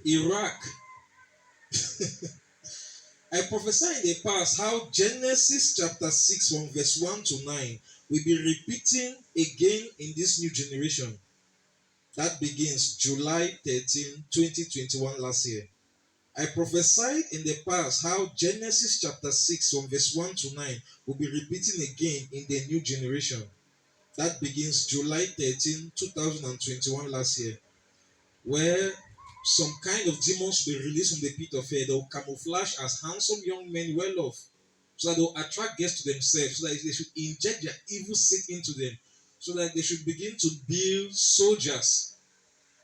Iraq. I prophesied in the past how Genesis chapter 6 from verse 1 to 9 will be repeating again in this new generation. That begins July 13, 2021 last year. I prophesied in the past how Genesis chapter 6 from verse 1 to 9 will be repeating again in the new generation. That begins July 13, 2021 last year, where some kind of demons will be released from the pit of hell. They will camouflage as handsome young men well off, so that they will attract guests to themselves, so that they should inject their evil seed into them, so that they should begin to build soldiers.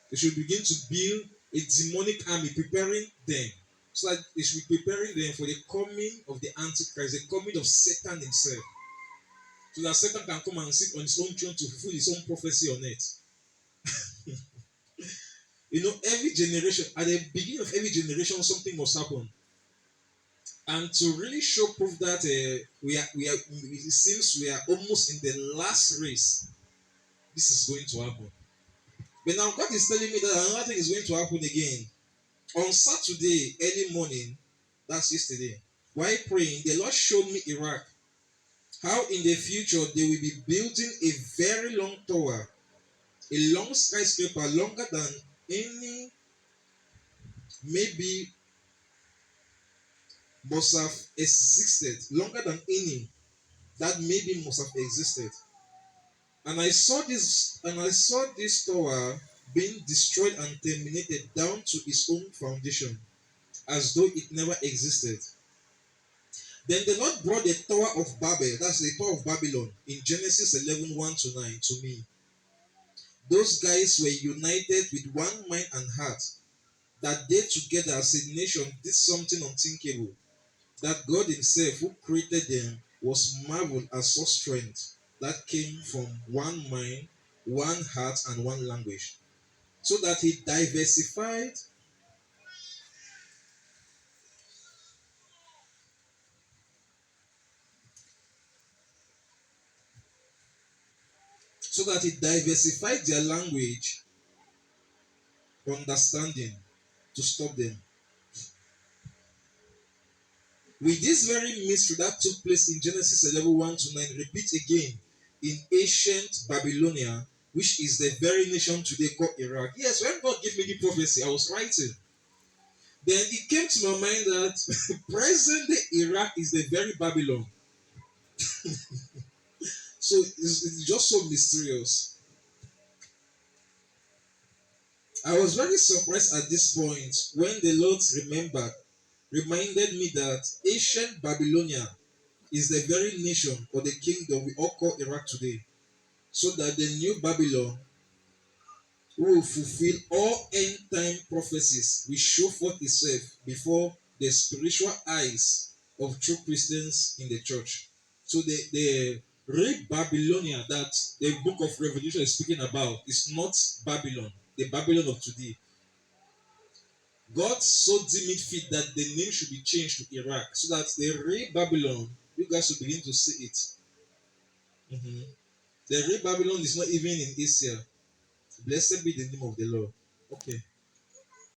They should begin to build a demonic army, preparing them, so that they should be preparing them for the coming of the Antichrist, the coming of Satan himself, so that Satan can come and sit on his own throne to fulfill his own prophecy on it. Every generation, at the beginning of every generation, something must happen. And to really show proof that it seems we are almost in the last race, this is going to happen. But now God is telling me that another thing is going to happen again. On Saturday, early morning, that's yesterday, while praying, the Lord showed me Iraq. How in the future they will be building a very long tower, a long skyscraper, longer than any, maybe must have existed, longer than any that maybe must have existed. And I saw this tower being destroyed and terminated down to its own foundation, as though it never existed. Then the Lord brought the Tower of Babel, that's the Tower of Babylon, in Genesis 11, 1 to 9 to me. Those guys were united with one mind and heart, that they together as a nation did something unthinkable, that God himself who created them was marveled at such strength that came from one mind, one heart, and one language, so that he diversified their language, understanding, to stop them. With this very mystery that took place in Genesis 11, 1 to 9, repeat again in ancient Babylonia, which is the very nation today called Iraq. Yes, when God gave me the prophecy, I was writing. Then it came to my mind that present day Iraq is the very Babylon. So it's just so mysterious. I was very surprised at this point when the Lord reminded me that ancient Babylonia is the very nation or the kingdom we all call Iraq today. So that the new Babylon will fulfill all end time prophecies, will show forth itself before the spiritual eyes of true Christians in the church. So the real Babylonia that the book of Revelation is speaking about is not Babylon, the Babylon of today. God so deemed it fit that the name should be changed to Iraq, so that the real Babylon, you guys will begin to see it. The real Babylon is not even in Asia. Blessed be the name of the Lord. Okay.